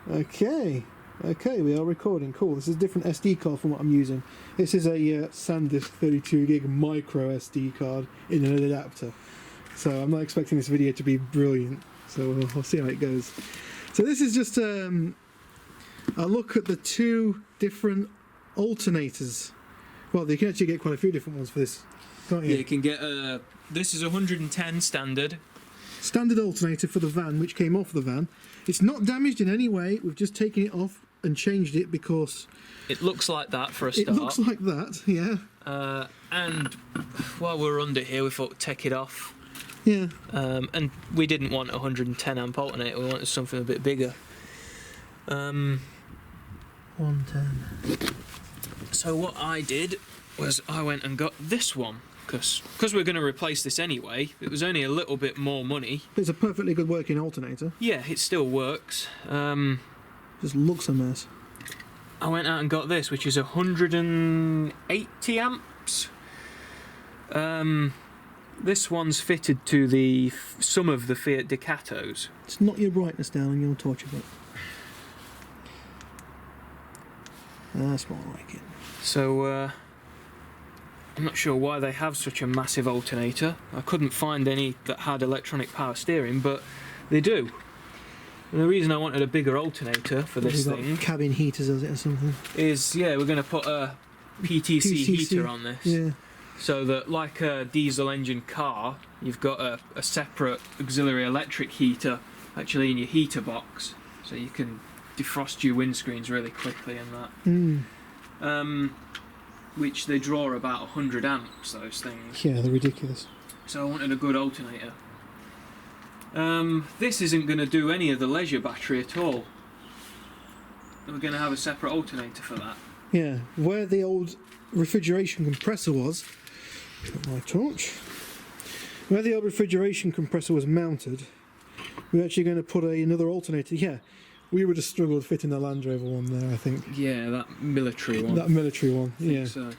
Okay, we are recording. Cool. This is a different SD card from what I'm using. This is a SanDisk 32 gig micro SD card in an adapter. So I'm not expecting this video to be brilliant. So we'll see how it goes. So this is just a look at the two different alternators. Well, you can actually get quite a few different ones for this, can't you? Yeah, you can get this is 110 standard. Standard alternator for the van, which came off the van. It's not damaged in any way. We've just taken it off and changed it because it looks like that for a start. It looks like that, yeah. And while we're under here, we thought take it off. Yeah. And we didn't want a 110 amp alternator. We wanted something a bit bigger. 110. So what I did was I went and got this one. Because we're going to replace this anyway, it was only a little bit more money. It's a perfectly good working alternator. Yeah, it still works. Just looks a mess. I went out and got this, which is 180 amps. This one's fitted to some of the Fiat Ducatos. It's not your brightness down on your torch a bit. That's more like it. So, I'm not sure why they have such a massive alternator. I couldn't find any that had electronic power steering, but they do. And the reason I wanted a bigger alternator for this thing, cabin heaters, does it, or something? Is we're going to put a PTC heater on this. Yeah. So that, like a diesel engine car, you've got a separate auxiliary electric heater actually in your heater box, so you can defrost your windscreens really quickly and that. Which they draw about 100 amps, those things. Yeah, they're ridiculous. So I wanted a good alternator. This isn't going to do any of the leisure battery at all. We're going to have a separate alternator for that. Yeah, where the old refrigeration compressor was, my torch, where the old refrigeration compressor was mounted, we're actually going to put another alternator. Yeah, we would have struggled fitting the Land Rover one there, I think. Yeah, that military one. That military one, yeah. So.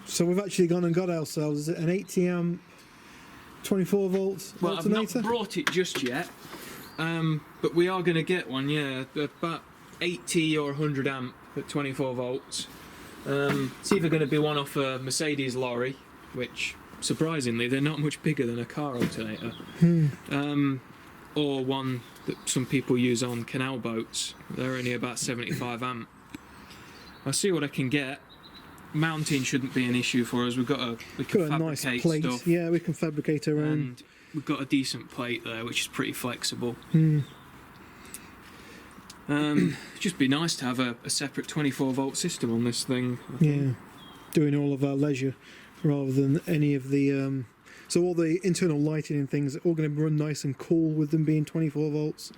So we've actually gone and got ourselves an 80 amp 24 volt alternator. I've not brought it just yet, but we are going to get one, yeah, about 80 or 100 amp at 24 volts. It's either going to be one off a Mercedes lorry, which surprisingly they're not much bigger than a car alternator, or one that some people use on canal boats. They're only about 75 amp. I'll see what I can get. Mounting shouldn't be an issue for us. We can fabricate a nice plate. Stuff. Yeah, we can fabricate our own. And we've got a decent plate there, which is pretty flexible. It'd just be nice to have a separate 24 volt system on this thing. Yeah, doing all of our leisure rather than any of the. So all the internal lighting and things are all going to run nice and cool with them being 24 volts.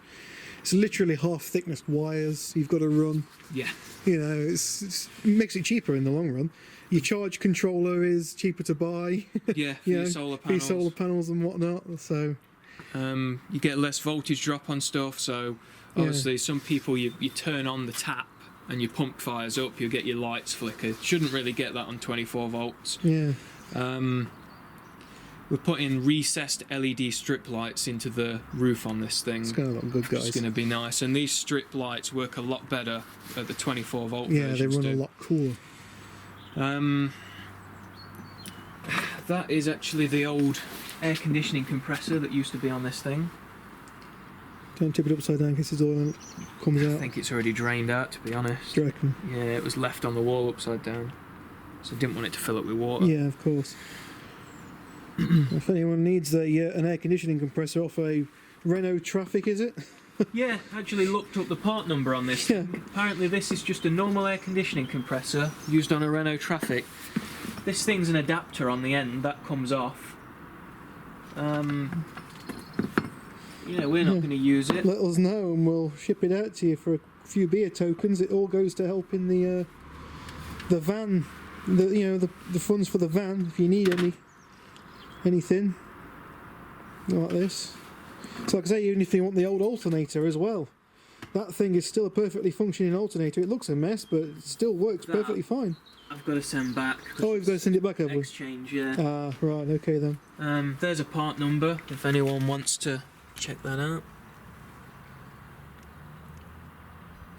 It's literally half thickness wires you've got to run. Yeah. You know, it makes it cheaper in the long run. Your charge controller is cheaper to buy. Yeah, for your solar panels. Your solar panels and whatnot. So. You get less voltage drop on stuff. So obviously, some people you turn on the tap and your pump fires up, you'll get your lights flicker. Shouldn't really get that on 24 volts. Yeah. We're putting recessed LED strip lights into the roof on this thing. It's going to look good, guys. It's going to be nice, and these strip lights work a lot better at the 24 volt versions. Yeah, they run a lot cooler. That is actually the old air conditioning compressor that used to be on this thing. Don't tip it upside down in case the oil comes out. I think it's already drained out, to be honest. Do you reckon? Yeah, it was left on the wall upside down, so I didn't want it to fill up with water. Yeah, of course. If anyone needs an air conditioning compressor off a Renault Traffic, is it? Yeah, actually looked up the part number on this. Yeah. Apparently this is just a normal air conditioning compressor used on a Renault Traffic. This thing's an adapter on the end, that comes off. Yeah, we're not going to use it. Let us know and we'll ship it out to you for a few beer tokens. It all goes to helping the van, the funds for the van if you need anything like this. So like I say, even if you want the old alternator as well, that thing is still a perfectly functioning alternator. It looks a mess, but it still works perfectly fine. I've got to send back. Oh, we've got to send it back, have we? Exchange, yeah. Ah, right, okay then. There's a part number if anyone wants to check that out.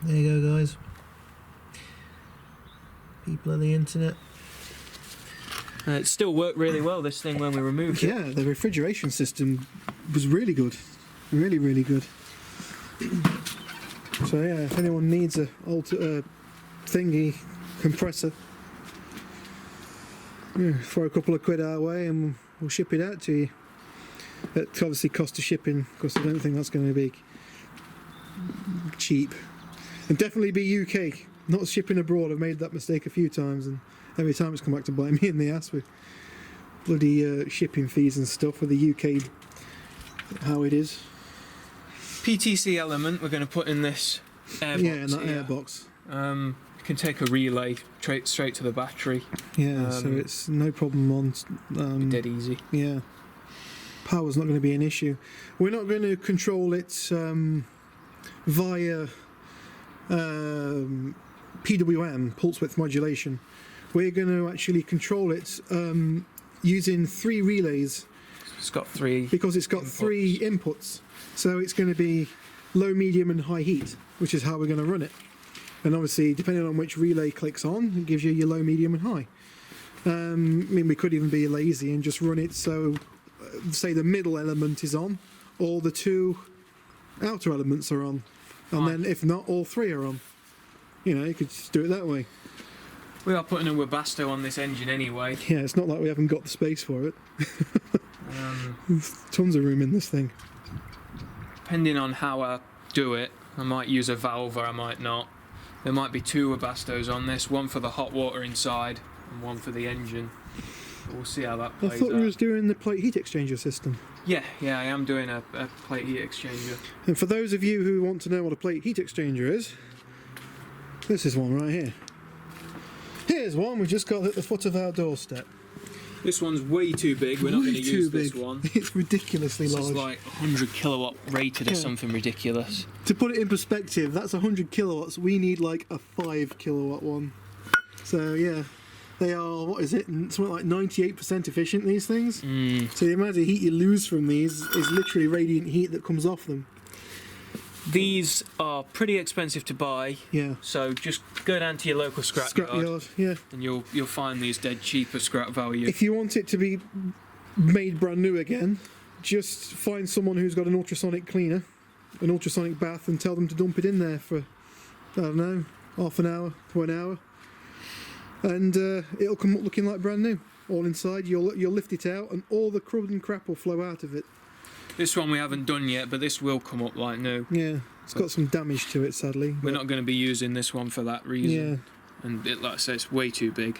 There you go, guys. People on the internet. It still worked really well, this thing, when we removed it. Yeah, the refrigeration system was really good. Really, really good. So yeah, if anyone needs a thingy compressor, yeah, throw a couple of quid our way and we'll ship it out to you. At obviously cost of shipping, because I don't think that's going to be cheap. And definitely be UK, not shipping abroad. I've made that mistake a few times, and every time it's come back to bite me in the ass with bloody shipping fees and stuff with the UK, how it is. PTC element we're going to put in this airbox. Yeah, in that airbox. You can take a relay straight to the battery. Yeah, so it's no problem on... dead easy. Yeah. Power's not going to be an issue. We're not going to control it via PWM, pulse width modulation. We're going to actually control it using 3 relays. It's got 3 because it's got inputs. 3 inputs. So it's going to be low, medium and high heat, which is how we're going to run it. And obviously, depending on which relay clicks on, it gives you your low, medium and high. I mean, we could even be lazy and just run it so, say the middle element is on, or the 2 outer elements are on. And then if not, all 3 are on. You know, you could just do it that way. We are putting a Webasto on this engine anyway. Yeah, it's not like we haven't got the space for it. There's tons of room in this thing. Depending on how I do it, I might use a valve or I might not. There might be 2 Webastos on this, one for the hot water inside and one for the engine. But we'll see how that plays out. I thought we was doing the plate heat exchanger system. Yeah, I am doing a plate heat exchanger. And for those of you who want to know what a plate heat exchanger is, this is one right here. Here's one we've just got at the foot of our doorstep. This one's way too big, we're not going to use this one. It's ridiculously large. It's like 100 kilowatt rated or something ridiculous. To put it in perspective, that's 100 kilowatts, we need like a 5 kilowatt one. So yeah, they are, what is it, something like 98% efficient, these things. So the amount of heat you lose from these is literally radiant heat that comes off them. These are pretty expensive to buy. Yeah. So just go down to your local scrap yard, yeah. and you'll find these dead cheap at scrap value. If you want it to be made brand new again, just find someone who's got an ultrasonic cleaner, an ultrasonic bath, and tell them to dump it in there for, I don't know, half an hour to an hour, and it'll come up looking like brand new. All inside, you'll lift it out, and all the crud and crap will flow out of it. This one we haven't done yet, but this will come up like new. Yeah, it's got some damage to it, sadly. We're not going to be using this one for that reason. Yeah. And like I say, it's way too big.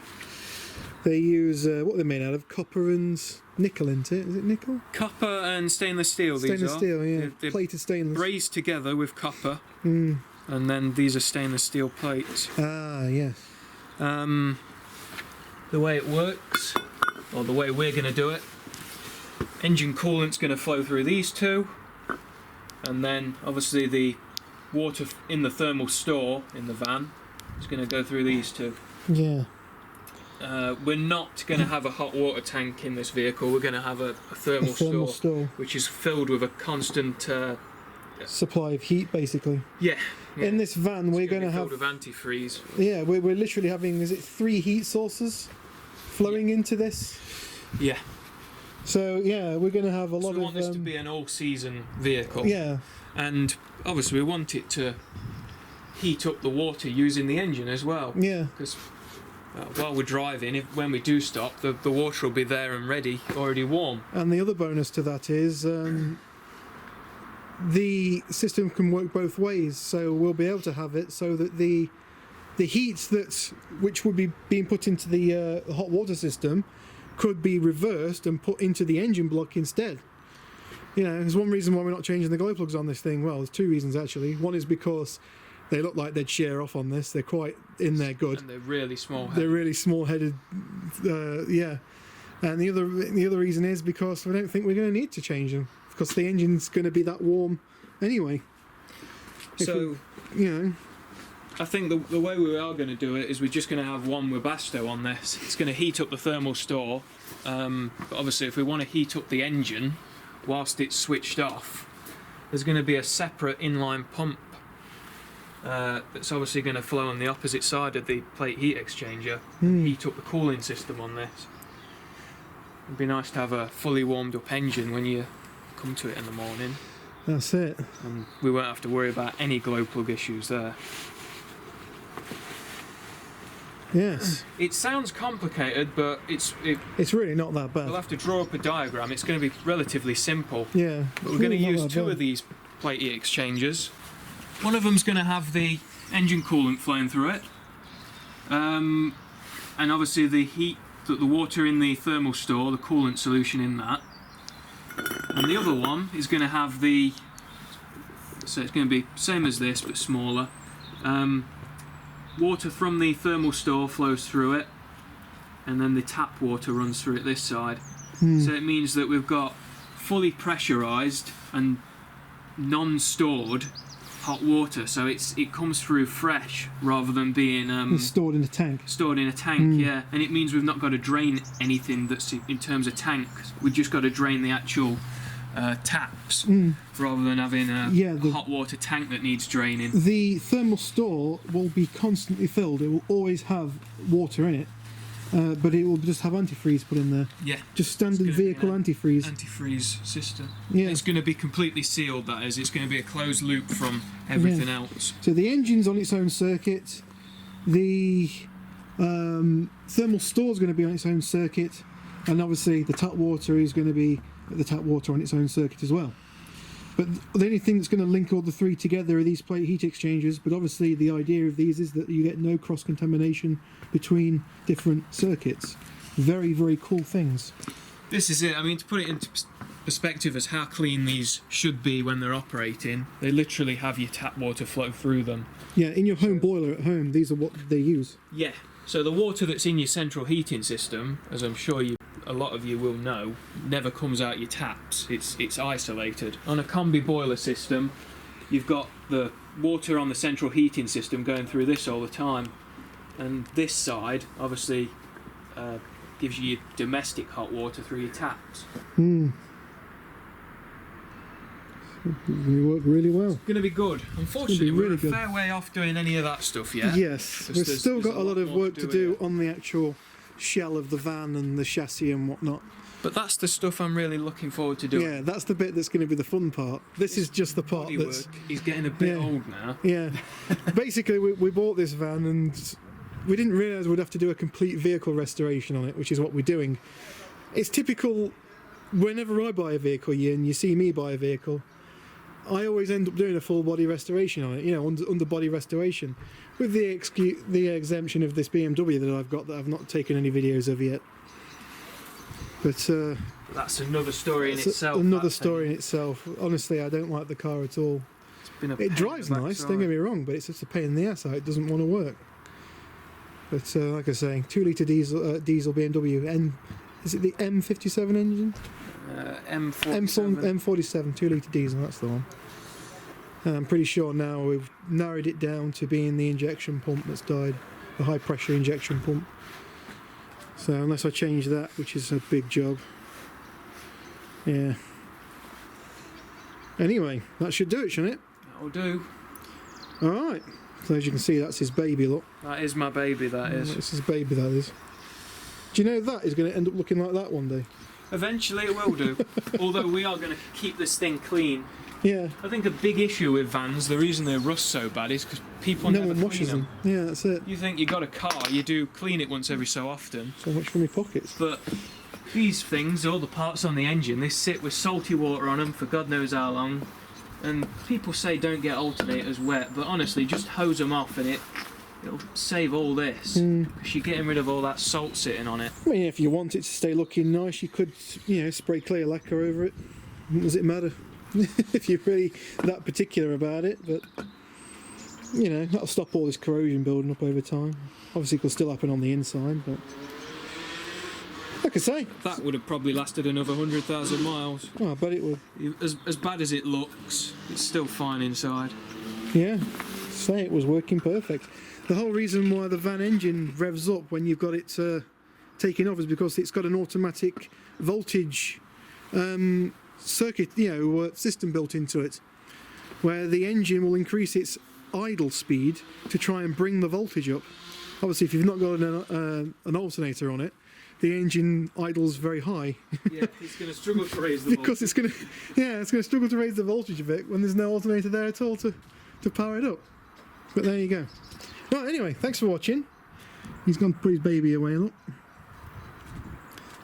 They use, what are they made out of? Copper and nickel, isn't it? Is it nickel? Copper and stainless steel, Stainless these are. steel, yeah. They're Plated stainless. brazed together with copper. And then these are stainless steel plates. Ah, yes. The way it works, or the way we're going to do it, engine coolant's going to flow through these 2, and then obviously the water in the thermal store in the van is going to go through these 2. Yeah. We're not going to have a hot water tank in this vehicle. We're going to have a thermal store, which is filled with a constant supply of heat, basically. Yeah. In this van, we're going to have filled with antifreeze. Yeah, we're literally having, is it 3 heat sources flowing into this? Yeah. So yeah, we're going to have a lot of. We want this to be an all-season vehicle. Yeah. And obviously, we want it to heat up the water using the engine as well. Yeah. Because while we're driving, when we do stop, the water will be there and ready, already warm. And the other bonus to that is the system can work both ways. So we'll be able to have it so that the heat which would be being put into the hot water system could be reversed and put into the engine block instead. You know, there's one reason why we're not changing the glow plugs on this thing. Well, there's 2 reasons actually. One is because they look like they'd shear off on this. They're quite in there good. And they're really small-headed. They're really small-headed, yeah. And the other reason is because I don't think we're going to need to change them because the engine's going to be that warm anyway. So, you know. I think the way we are going to do it is we're just going to have one Webasto on this. It's going to heat up the thermal store. But obviously, if we want to heat up the engine whilst it's switched off, there's going to be a separate inline pump that's obviously going to flow on the opposite side of the plate heat exchanger and heat up the cooling system on this. It'd be nice to have a fully warmed up engine when you come to it in the morning. That's it. And we won't have to worry about any glow plug issues there. Yes. It sounds complicated, but it's really not that bad. we'll have to draw up a diagram. It's going to be relatively simple. Yeah. But we're going to use two of these plate heat exchangers. One of them's going to have the engine coolant flowing through it, and obviously the heat, the water in the thermal store, the coolant solution in that. And the other one is going to have so it's going to be same as this but smaller. Water from the thermal store flows through it, and then the tap water runs through it this side. So it means that we've got fully pressurized and non-stored hot water, so it comes through fresh rather than being it's stored in a tank. Stored in a tank, yeah. And it means we've not got to drain anything that's in terms of tanks. We've just got to drain the actual taps rather than having a hot water tank that needs draining. The thermal store will be constantly filled. It will always have water in it, but it will just have antifreeze put in there. Yeah, just standard vehicle antifreeze. Antifreeze system. Yeah, it's going to be completely sealed. That is, it's going to be a closed loop from everything else. So the engine's on its own circuit. The thermal store is going to be on its own circuit, and obviously the tap water is going to be the tap water on its own circuit as well. But the only thing that's going to link all the three together are these plate heat exchangers. But obviously the idea of these is that you get no cross contamination between different circuits. Very, very cool things. This is it. I mean, to put it into perspective as how clean these should be when they're operating, they literally have your tap water flow through them. Yeah, in your home boiler at home, these are what they use. Yeah. So the water that's in your central heating system, as I'm sure a lot of you will know, never comes out your taps. It's isolated. On a combi boiler system, you've got the water on the central heating system going through this all the time, and this side obviously gives you your domestic hot water through your taps. They work really well. It's going to be good. Unfortunately, we're a fair way off doing any of that stuff yet. Yes, we've still got a lot of work to do on the actual shell of the van and the chassis and whatnot. But that's the stuff I'm really looking forward to doing. Yeah, that's the bit that's going to be the fun part. This is just the part that's... He's getting a bit old now. Yeah. Basically, we bought this van and we didn't realise we'd have to do a complete vehicle restoration on it, which is what we're doing. It's typical, whenever I buy a vehicle and you see me buy a vehicle, I always end up doing a full body restoration on it, you know, underbody restoration, with the exemption of this BMW that I've got that I've not taken any videos of yet. But that's another story in itself. Another story in itself. Honestly, I don't like the car at all. It drives nice, don't get me wrong, but it's just a pain in the ass. It doesn't want to work. But like I was saying, 2-litre diesel BMW. Is it the M57 engine? M47 2-litre diesel, that's the one. And I'm pretty sure now we've narrowed it down to being the injection pump that's died, the high pressure injection pump. So unless I change that, which is a big job. Yeah. Anyway, that should do it, shouldn't it? That'll do. Alright. So as you can see, that's his baby, look. That is my baby, that is. That's his baby, that is. Do you know that is going to end up looking like that one day? Eventually it will do. Although we are going to keep this thing clean. Yeah. I think a big issue with vans, the reason they rust so bad, is because people never clean them. Yeah, that's it. You think you got a car, you do clean it once every so often. So much for my pockets. But these things, all the parts on the engine, they sit with salty water on them for God knows how long. And people say don't get alternators wet, but honestly, just hose them off and it'll save all this. Because you're getting rid of all that salt sitting on it. I mean, if you want it to stay looking nice, you could, you know, spray clear lacquer over it. Does it matter? If you're really that particular about it, but you know, that'll stop all this corrosion building up over time. Obviously it will still happen on the inside, but like I say, that would have probably lasted another 100,000 miles. Oh, I bet it would. As bad as it looks, it's still fine inside. Yeah, say it was working perfect. The whole reason why the van engine revs up when you've got it taken off is because it's got an automatic voltage circuit, you know, system built into it, where the engine will increase its idle speed to try and bring the voltage up. Obviously, if you've not got an alternator on it, the engine idles very high. Yeah, it's going to struggle to raise the voltage. Because it's going to struggle to raise the voltage a bit when there's no alternator there at all to power it up. But there you go. Well, anyway, thanks for watching. He's gone to put his baby away, look.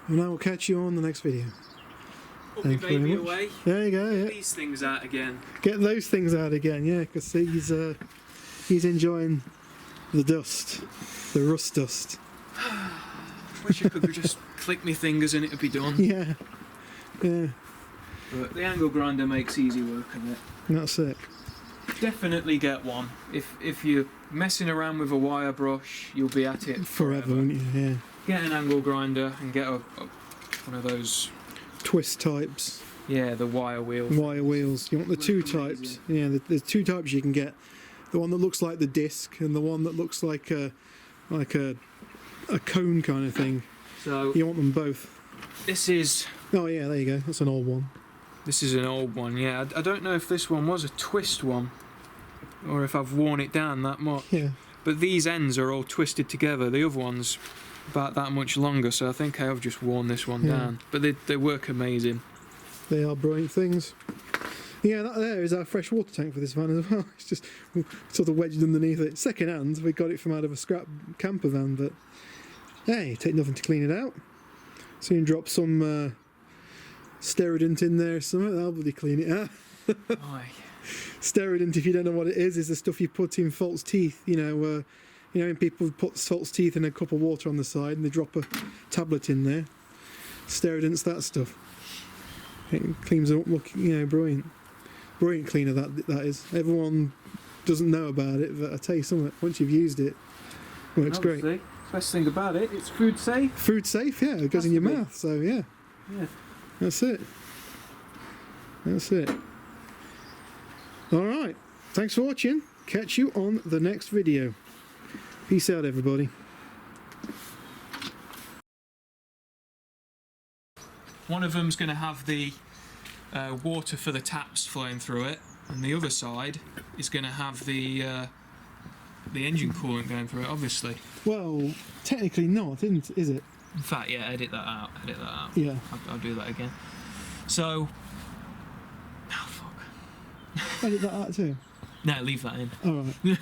And I will catch you on the next video. Put my baby away. There you go. Yeah. Get these things out again. Get those things out again, yeah, because he's enjoying the dust, the rust dust. Wish I could just click my fingers and it'd be done. Yeah, yeah. But the angle grinder makes easy work of it. That's it. Definitely get one. If you're messing around with a wire brush, you'll be at it Forever, won't you? Yeah. Get an angle grinder and get one of those twist types. Yeah, the wire wheel. Wire wheels. You want the two types. Yeah, there's two types you can get. The one that looks like the disc and the one that looks like a cone kind of thing. So you want them both. This is. Oh yeah, there you go. That's an old one. This is an old one. Yeah, I don't know if this one was a twist one, or if I've worn it down that much. Yeah. But these ends are all twisted together. The other one's about that much longer, so I think I have just worn this one down. But they work amazing. They are brilliant things. Yeah, that there is our fresh water tank for this van as well. It's just sort of wedged underneath it. Second hand, we got it from out of a scrap camper van, but hey, take nothing to clean it out. Soon drop some Sterident in there or something, that'll bloody clean it out. Sterident, if you don't know what it is the stuff you put in false teeth, you know, when people put false teeth in a cup of water on the side and they drop a tablet in there. Sterident's that stuff. It cleans up, look, you know, brilliant. Brilliant cleaner that is. Everyone doesn't know about it, but I tell you something, once you've used it, it works great. The best thing about it, it's food safe. Food safe, yeah, it goes in your mouth, so yeah. Yeah. That's it. That's it. Alright, thanks for watching. Catch you on the next video. Peace out, everybody. One of them's going to have the water for the taps flowing through it, and the other side is going to have the engine coolant going through it, obviously. Well, technically not, is it? In fact, yeah, edit that out. Yeah. I'll do that again. So... Oh, fuck. Edit that out too? No, leave that in. Alright.